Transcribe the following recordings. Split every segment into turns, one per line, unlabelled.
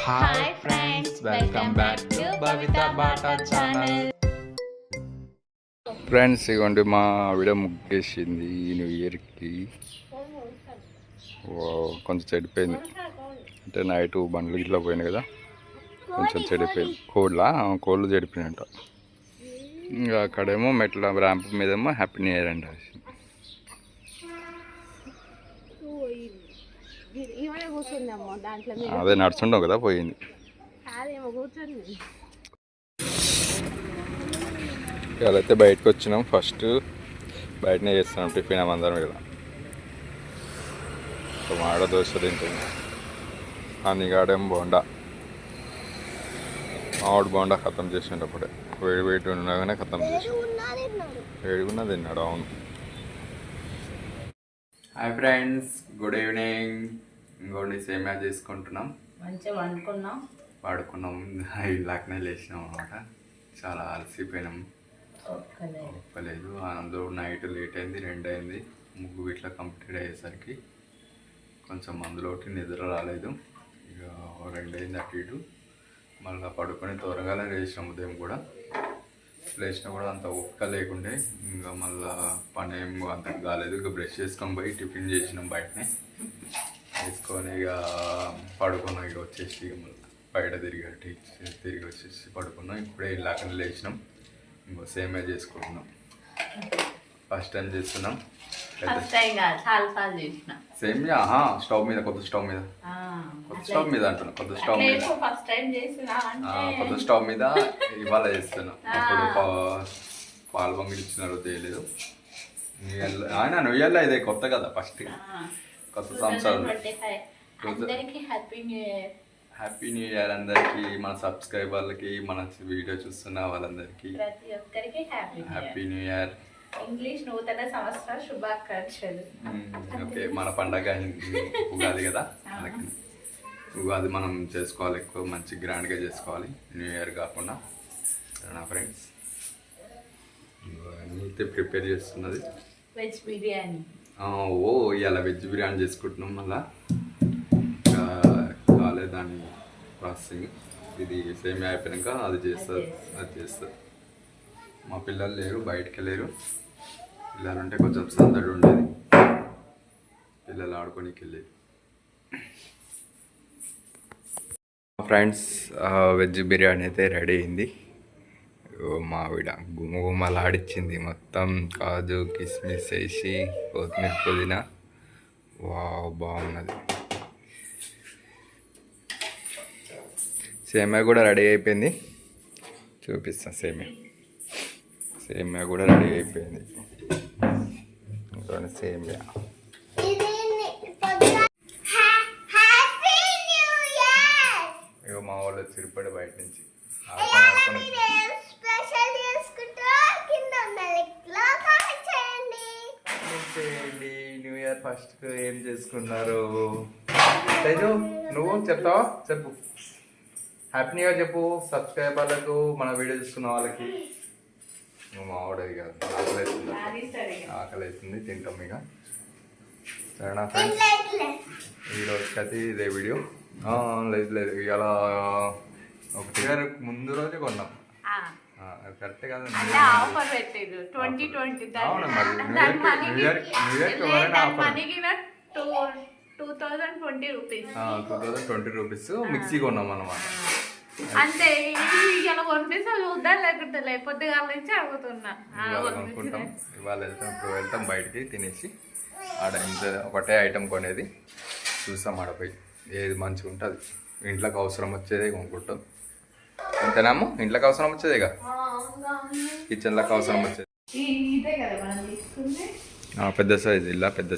Hi friends, welcome back to Bavitha Bata channel.
Friends ఇవ్వండి, మా ఆవిడ ముగ్గేసింది ఈ న్యూ ఇయర్కి. కొంచెం చెడిపోయింది, అంటే నైట్ బండ్లు ఇట్లా పోయినాయి కదా, కొంచెం చెడిపోయింది. కోళ్ళు చెడిపోయినట్ట. ఇంకా అక్కడేమో మెట్ల ర్యాంప్ మీదేమో హ్యాపీ న్యూ ఇయర్ అండి. అదే నడుచుండవు కదా, పోయింది. ఇవాళైతే బయటకు వచ్చినాం. ఫస్ట్ బయటనే చేస్తున్నాం టిఫిన్ అందరం. ఇలా మాడ దోశ తింటుంది, అన్నిగాడేమో బోండా. మామిడి బోండా ఖతం చేసినప్పుడే వేడి వేడి ఉండగానే ఖతం చేసి వేడిగున్నా తిన్నాడు. అవును. Hi friends, good evening. ఇంకోటి సేమియా చేసుకుంటున్నాం.
మంచిగా
పడుకున్నాం. ఇలాకనే లేచినాం అనమాట. చాలా అలసిపోయినాం, ఒక్కలేదు. అందులో నైట్ లేట్ అయింది, 2 అయింది. ముగ్గు ఇట్లా కంప్లీట్ అయ్యేసరికి కొంచెం అందులోకి నిద్ర రాలేదు. ఇక 2 అయింది అటు ఇటు. మళ్ళీ పడుకొని త్వరగానే లేచినాం. ఉదయం కూడా లేచినా కూడా అంత ఒక్క లేకుండే. ఇంకా మళ్ళీ పని ఏం అంత కాలేదు. ఇక బ్రష్ చేసుకొని పోయి టిఫిన్ చేసినాం బయటనే వేసుకొని. ఇక పడుకున్నాం. ఇక వచ్చేసి ఇక మళ్ళీ బయట తిరిగి వచ్చేసి పడుకున్నాం. ఇప్పుడే ఇలాకనే లేచినాం. ఇంకో సేమియా చేసుకుంటున్నాం. ఫస్ట్ టైం చేస్తున్నాం. సేమియా స్టవ్ మీద, కొత్త స్టవ్ మీద అంటున్నా. కొత్త స్టవ్ మీద ఇవాళ చేస్తున్నాం. అప్పుడు పాలు పొంగిల్ ఇచ్చినారో తెలియదు. ఆయన నువ్వుల్లో ఇదే కొత్త కదా, ఫస్ట్ కొత్త సంవత్సరం. హ్యాపీ న్యూ ఇయర్ అందరికి, మన సబ్స్క్రైబర్లకి, మన వీడియో చూస్తున్న వాళ్ళందరికీ హ్యాపీ న్యూ ఇయర్.
ఇంగ్లీష్ నూతన సంవత్సర శుభాకాంక్షలు.
ఓకే, మన పండగ ఉగాది కదా, ఉగాది మనం చేసుకోవాలి, ఎక్కువ మంచి గ్రాండ్గా చేసుకోవాలి, న్యూ ఇయర్ కాకుండా. నా ఫ్రెండ్స్ అయితే ప్రిపేర్ చేస్తున్నది
వెజ్ బిర్యానీ.
ఇవాళ వెజ్ బిర్యానీ చేసుకుంటున్నాం. మళ్ళీ కాలేదు దాని ప్రాసెసింగ్. ఇది సేమియా అయిపోయాక అది చేస్తారు. మా పిల్లలు లేరు, బయటకు వెళ్ళారు. పిల్లలు ఉంటే కొంచెం సందడి ఉండేది, పిల్లలు ఆడుకోనికి వెళ్ళేది. ఫ్రెండ్స్, వెజ్ బిర్యానీ అయితే రెడీ అయింది. మావిడ గుమగుమలాడిచ్చింది. మొత్తం కాజు కిస్మిస్ వేసి, కొత్తిమీర, పుదీనా. బాగున్నది. సేమియా కూడా రెడీ అయిపోయింది, చూపిస్తా. సేమియా కూడా రెడీ అయిపోయింది. సేమియా ఇక మా వాళ్ళు చిరుపడి బయట నుంచి చేయండి. న్యూ ఇయర్ ఫస్ట్ ఏం చేసుకున్నారు? తేజు, నువ్వు చెప్తావా? చెప్పు. హ్యాపీ న్యూ ఇయర్ చెప్పు సబ్స్క్రైబర్లకు, మన వీడియో చూస్తున్న వాళ్ళకి. మా ఆవిడ ఇక ఆకలి అవుతుంది, తింటాం ఇక. సరేనా ఫ్రెండ్స్, ఈరోజుకి అయితే ఇదే వీడియో. లేదు ఇలా 1 ఇయర్ ముందు రోజే కొన్నాం. కరెక్ట్ కదా, అవును. మరి న్యూ ఇయర్కి ఎవరైనా ఆఫర్. 2020 రూపీస్ మిక్సీ కొన్నాం అన్నమాట.
అంటే ఇలా కొనిపిస్తే చూద్దాం, లేకుంటే లేకపోతే నుంచి అడుగుతున్నా.
కొనుక్కుంటాం. ఇవాళ వెళ్తాం బయటికి తినేసి. ఆడ ఒకటే ఐటెం కొనేది, చూస్తాం ఆడపోయి ఏది మంచిగా ఉంటుంది. ఇంట్లోకి అవసరం వచ్చేదే కొనుక్కుంటాం. అంతేనాము, ఇంట్లోకి అవసరం వచ్చేదేగా, కిచెన్లోకి అవసరం వచ్చేది. పెద్ద సైజ్, ఇలా పెద్ద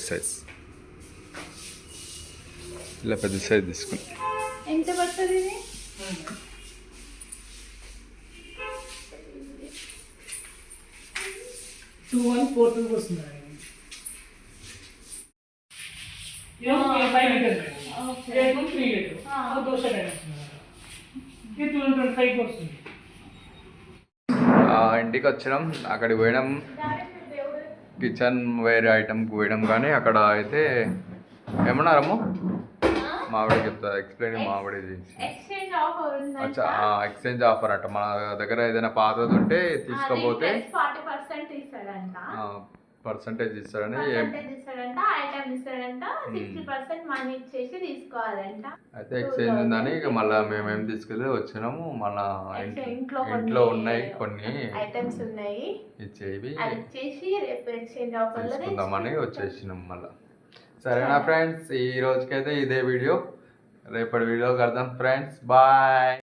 సైజ్ తీసుకుని.
ఎంత పడుతుంది?
ఇంటికి వచ్చినాం. అక్కడికి పోయినాం, కిచెన్ వేరే ఐటమ్కి పోయినాం. కానీ అక్కడ అయితే ఏమన్నారమ్మో, మావిడ చెప్తా, ఎక్స్ప్లెయిన్. మావిడ
ఎక్స్చేంజ్ ఎక్స్చేంజ్ ఆఫర్ ఉందంట.
ఎక్స్చేంజ్ ఆఫర్ అంట. మన దగ్గర ఏదైనా పాతది ఉంటే తీసుకోపోతే
40% ఇస్తాడంట.
పర్సంటేజ్ ఇస్తాడని
ఇస్తాడంట, ఐటమ్ ఇస్తాడంట, 60% మనీ ఇచ్చేసి తీసుకోవాలంట.
అయితే ఎక్స్చేంజ్ ఉందని ఇక మళ్ళీ మేమేం తీసుకెళ్ళి వచ్చినాము. మళ్ళా ఇంట్లో ఉన్నాయి కొన్ని
ఐటమ్స్ ఉన్నాయి,
ఇచ్చేవి
ఇచ్చేసి రేపు ఎక్స్చేంజ్ ఆఫర్
తీసుకుందామని వచ్చేసినాం మళ్ళా. సరేనా ఫ్రెండ్స్, ఈ రోజుకైతే ఇదే వీడియో. రేపటి వీడియో కడదాం ఫ్రెండ్స్. బాయ్.